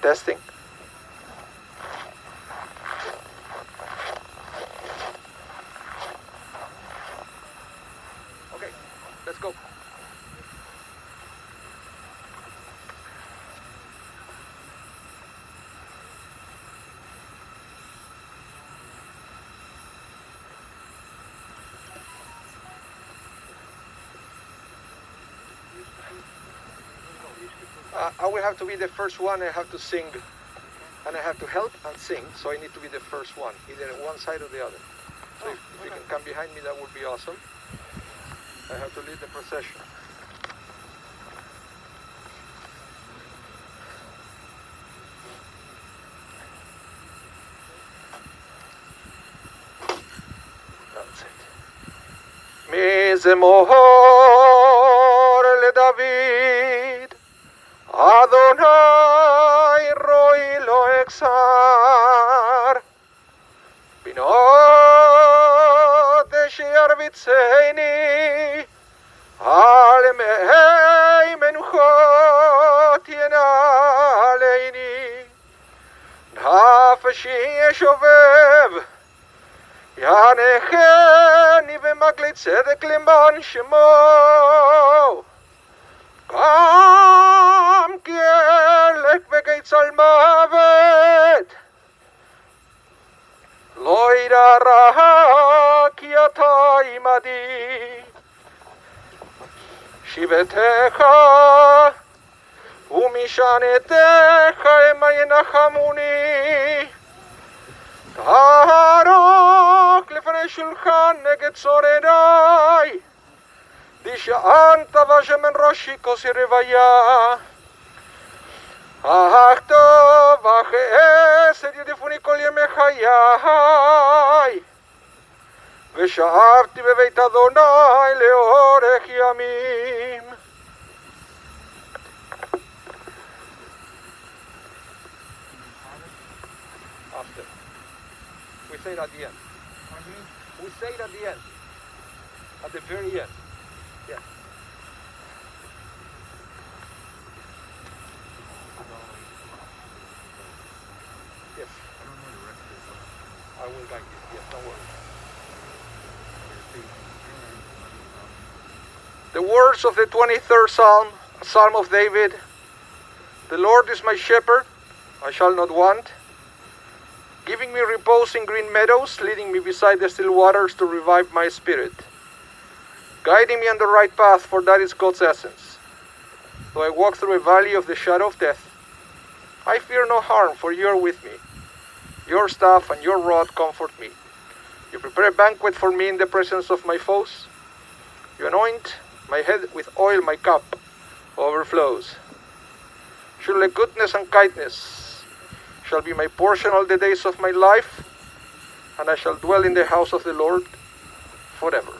Testing. Okay, let's go. I will have to be the first one. I have to sing, and I have to help and sing, so I need to be the first one, either one side or the other. So if you can come behind me, that would be awesome. I have to lead the procession. That's it. מזמור לדוד, אדוני רואי לו אכסר, בנות שירביצני, על מי מנוחות ינעלני, נפשי ישובב, יענכני במגלי צדק למען שמו, גם כי אלך בגיא מוות, לא ירא רע כי אתה עמדי. שיבתך ומשענתך המה ינחמוני, תערוך לפני שולחן נגד צורריי, דשענת בשמן ראשי כוסי רוויה. אך טוב אך חסד ירדפוני כל ימי חיי, ושבתי בבית אדוני לאורך ימים. After. We say it at the end. We say it at the end. At the very end. Yeah. Yes. I will guide you. Yes, don't worry. The words of the 23rd Psalm, a Psalm of David. The Lord is my shepherd, I shall not want, giving me repose in green meadows, leading me beside the still waters to revive my spirit, guiding me on the right path, for that is God's essence. Though I walk through a valley of the shadow of death, I fear no harm, for you are with me. Your staff and your rod comfort me. You prepare a banquet for me in the presence of my foes. You anoint my head with oil, my cup overflows. Surely goodness and kindness shall be my portion all the days of my life, and I shall dwell in the house of the Lord forever.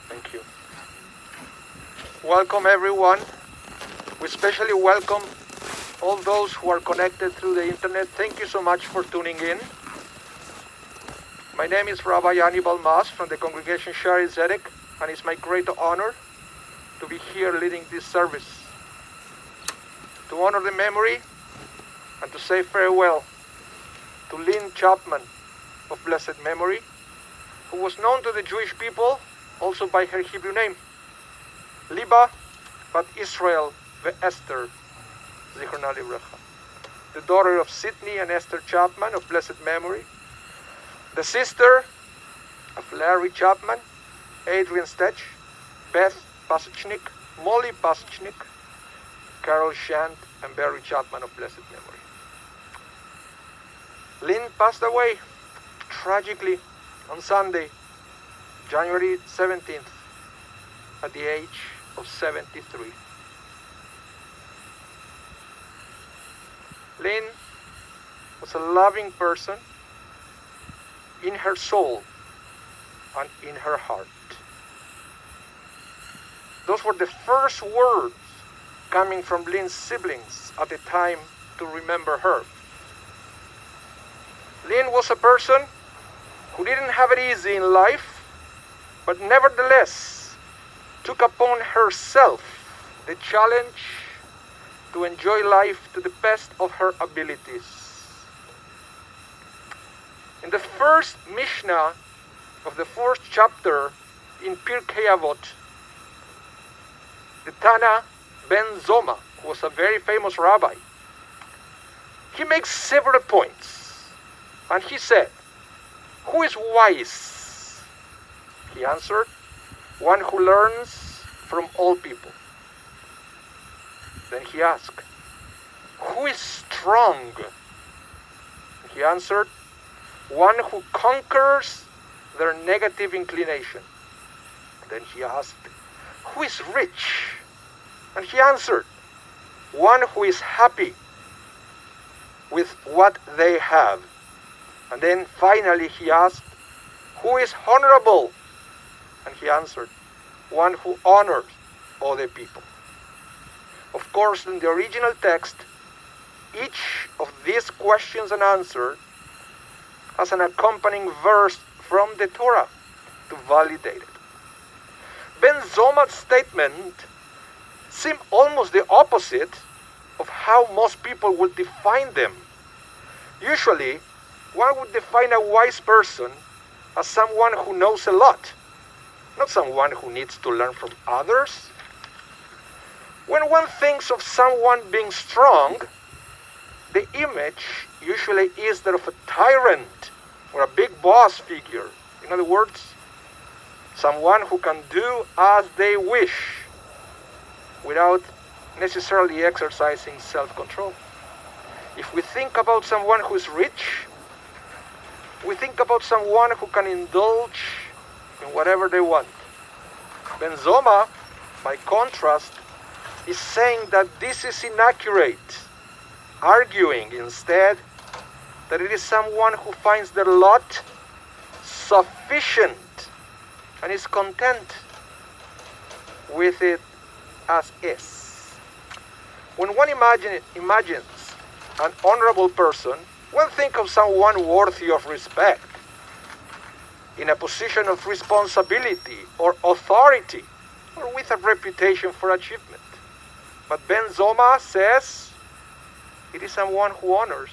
Thank you. Welcome everyone. We especially welcome all those who are connected through the internet, thank you so much for tuning in. My name is Rabbi Hannibal Mas from the congregation Shari Zedek, and it's my great honor to be here leading this service, to honor the memory and to say farewell to Lynne Chapman of blessed memory, who was known to the Jewish people also by her Hebrew name, Liba Bat Israel Esther Zichrona Livracha, the daughter of Sidney and Esther Chapman of blessed memory, the sister of Larry Chapman, Adrian Stech, Beth Pasachnik, Molly Pasachnik, Carol Shand, and Barry Chapman of blessed memory. Lynne passed away tragically on Sunday, January 17th, at the age of 73. Lynne was a loving person in her soul and in her heart. Those were the first words coming from Lynne's siblings at the time to remember her. Lynne was a person who didn't have it easy in life, but nevertheless took upon herself the challenge to enjoy life to the best of her abilities. In the first Mishnah of the fourth chapter in Pirkei Avot, the Tana Ben Zoma, who was a very famous rabbi, he makes several points, and he said, "Who is wise?" He answered, "One who learns from all people." Then he asked, "Who is strong?" He answered, "One who conquers their negative inclination." Then he asked, "Who is rich?" And he answered, "One who is happy with what they have." And then finally he asked, "Who is honorable?" And he answered, "One who honors other people." Of course, in the original text, each of these questions and answers has an accompanying verse from the Torah to validate it. Ben Zoma's statement seemed almost the opposite of how most people would define them. Usually, one would define a wise person as someone who knows a lot, not someone who needs to learn from others. When one thinks of someone being strong, the image usually is that of a tyrant or a big boss figure. In other words, someone who can do as they wish without necessarily exercising self-control. If we think about someone who is rich, we think about someone who can indulge in whatever they want. Ben Zoma, by contrast, is saying that this is inaccurate, arguing instead that it is someone who finds their lot sufficient and is content with it as is. When one imagines an honorable person, one thinks of someone worthy of respect, in a position of responsibility or authority, or with a reputation for achievement. But Ben Zoma says it is someone who honors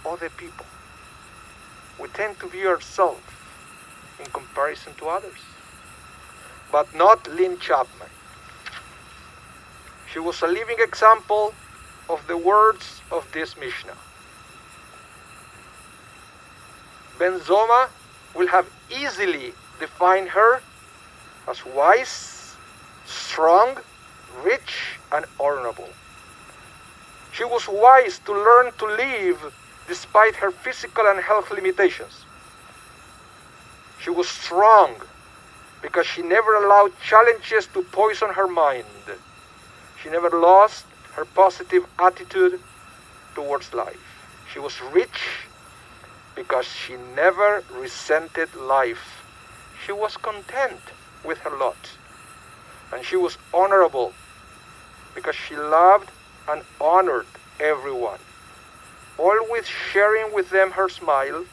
other people. We tend to view ourselves in comparison to others, but not Lynne Chapman. She was a living example of the words of this Mishnah. Ben Zoma will have easily defined her as wise, strong, rich, and honorable. She was wise to learn to live despite her physical and health limitations. She was strong because she never allowed challenges to poison her mind. She never lost her positive attitude towards life. She was rich because she never resented life. She was content with her lot. And she was honorable because she loved and honored everyone, always sharing with them her smile,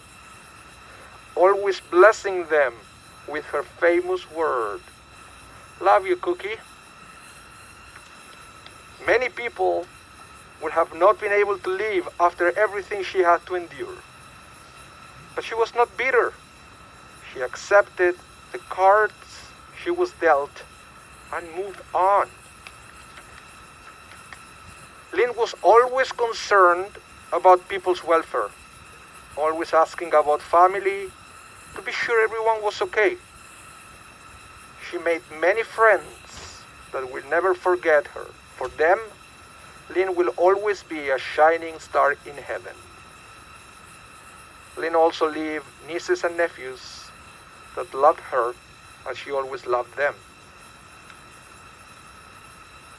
always blessing them with her famous word, "Love you, Cookie." Many people would have not been able to live after everything she had to endure. But she was not bitter. She accepted the cards she was dealt and moved on. Lynne was always concerned about people's welfare, always asking about family, to be sure everyone was okay. She made many friends that will never forget her. For them, Lynne will always be a shining star in heaven. Lynne also left nieces and nephews that loved her as she always loved them.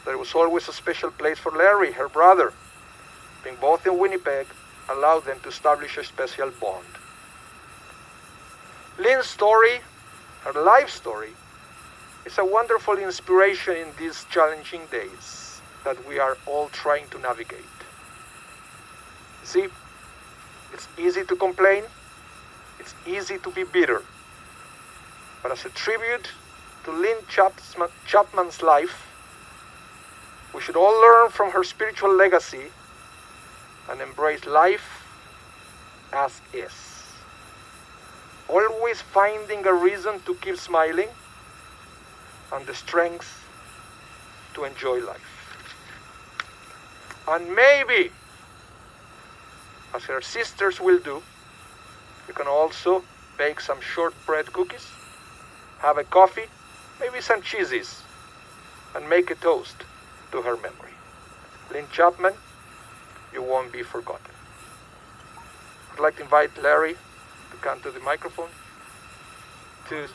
There was always a special place for Larry, her brother. Being both in Winnipeg allowed them to establish a special bond. Lynne's story, her life story, is a wonderful inspiration in these challenging days that we are all trying to navigate. See, it's easy to complain, it's easy to be bitter. But as a tribute to Lynne Chapman's life, we should all learn from her spiritual legacy and embrace life as is. Always finding a reason to keep smiling and the strength to enjoy life. And maybe, as her sisters will do, you can also bake some shortbread cookies, have a coffee, maybe some cheeses, and make a toast to her memory. Lynne Chapman, you won't be forgotten. I'd like to invite Larry to come to the microphone to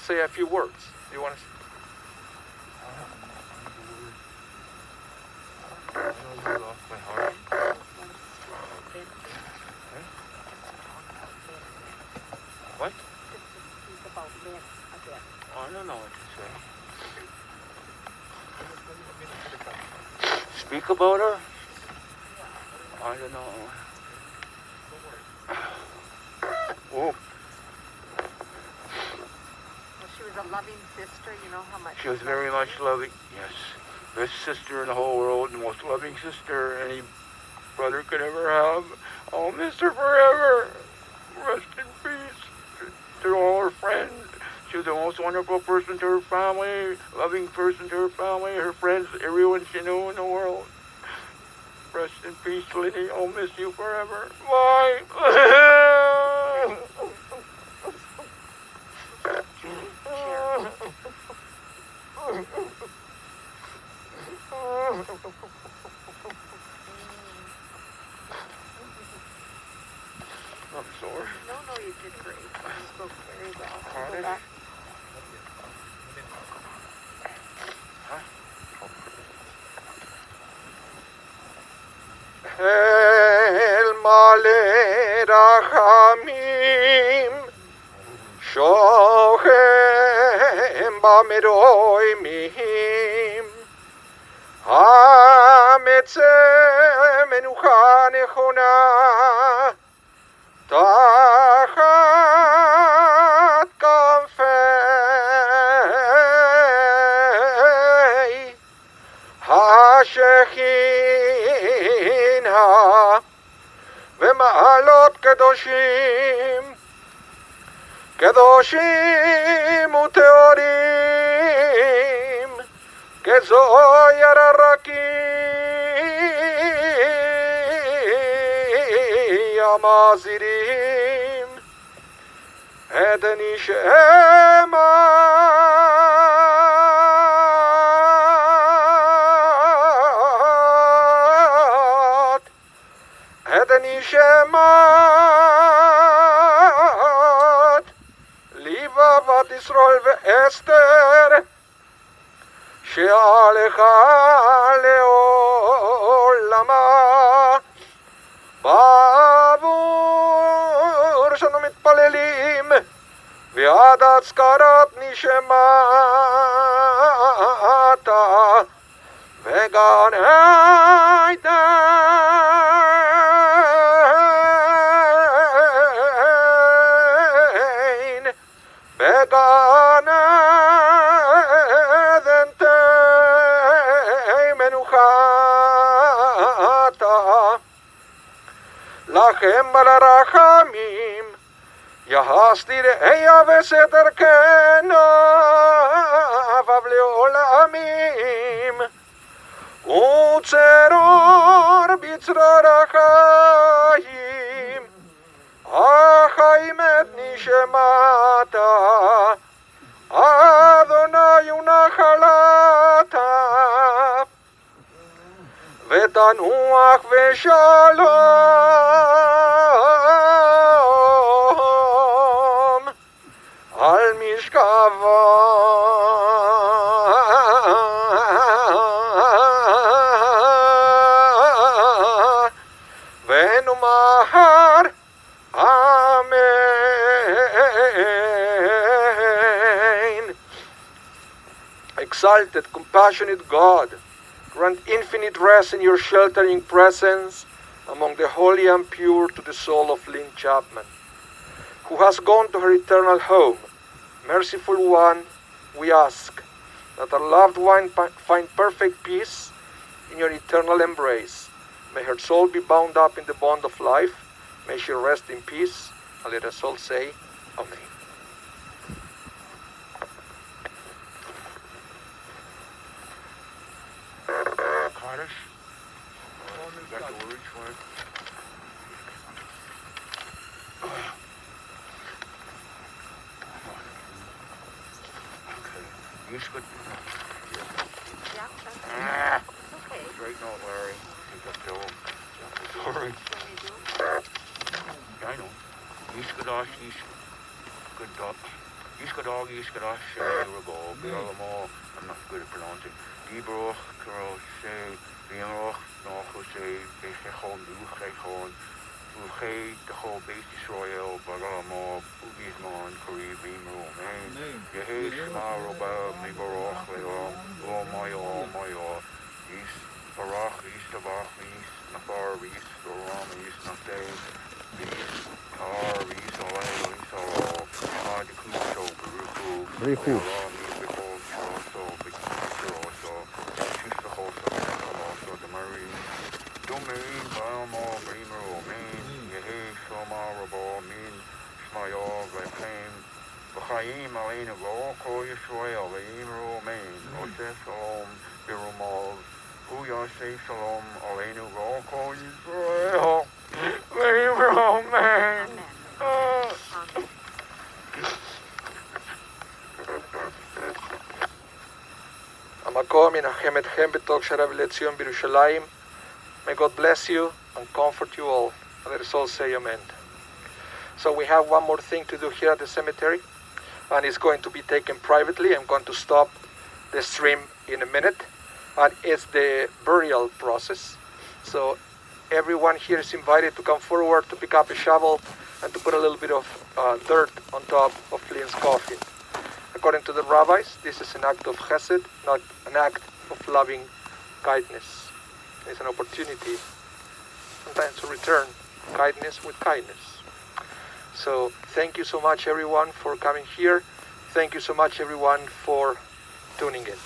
say a few words. Do you want to? Lost my heart. What? I don't know what to say. Speak about her? I don't know. Oh. She was a loving sister, you know how much. She was very much loving, yes. Best sister in the whole world, the most loving sister any brother could ever have. I'll miss her forever. Rest in peace to all her friends. She was the most wonderful person to her family, loving person to her family, her friends, everyone she knew in the world. Rest in peace, Lynne. I'll miss you forever. Bye. I'm sorry. No, you did great. You spoke very well. Pardon? Go back. El malera hamim shohem bameroi mihim hametze menuchane chona tachat kanfei hashechin ומעלות קדושים, קדושים וטהורים, כזוהר הרקיע המזהירים, את נשמת, את נשמת, לבבת ישראל ואסתר, שהלכה לעולמה, בעבור שאנו מתפללים, ועד הזכרת נשמתה, וגן עדן לכם ברחמים, יחסתי ראיה וסתר כנפיו לעולמים, וצרור בצרור החיים, החיים את נשמתה, אדוני ונחלתה, ותנוח ושלום על משכבה. ונאמר Amen. Exalted, compassionate God, grant infinite rest in your sheltering presence among the holy and pure to the soul of Lynne Chapman, who has gone to her eternal home. Merciful One, we ask that our loved one find perfect peace in your eternal embrace. May her soul be bound up in the bond of life. May she rest in peace. And let us all say, Amen. Kaddish. You got the words for it? Okay. You should. Yeah, that's okay. Right now, Larry. You got the old. Sorry. What do you do? I know. Iskadash, Iskadog, Iskadash, Urabo, Bilamo, I'm not good at pronouncing. Dibroch, Karose, Bienroch, Nochose, Beshechon, Uchechon, Uche, the whole base Israel, Baramo, Ubismon, Kari, Bimro, Man, Yehe, Shema, Roba, Mibaroch, Leon, Oh my, East, Barach, East Tabach, East, Nafar, East, Doram, East, Nafte, East, Tar, East, Olay, East, Olo, Hard, Kuso, Baruchu, Richu. Ram, East, Bicol, Choso, Bichoso, Chistahoso, Nekaloso, the Marine, Domain, Balmo, Bremer, Main, Yehe, Shoma, Rabo, Min, Shmayo, Reclaim, Bachayim, Alena, Voko, Yisrael, Leimro, Main, Ose, Shalom, Birumol, Uyase, Shalom, Alenu, Voko, Yisrael, Leimro, Main. המקום ינחם אתכם בתוך שעריו לציון בירושלים. May God bless you and comfort you all. Let us all say amen. So we have one more thing to do here at the cemetery, and it's going to be taken privately. I'm going to stop the stream in a minute, and it's the burial process. So everyone here is invited to come forward to pick up a shovel and to put a little bit of dirt on top of Lynne's coffin. According to the rabbis, this is an act of chesed, not an act of loving kindness. It's an opportunity sometimes to return kindness with kindness. So thank you so much everyone for coming here. Thank you so much everyone for tuning in.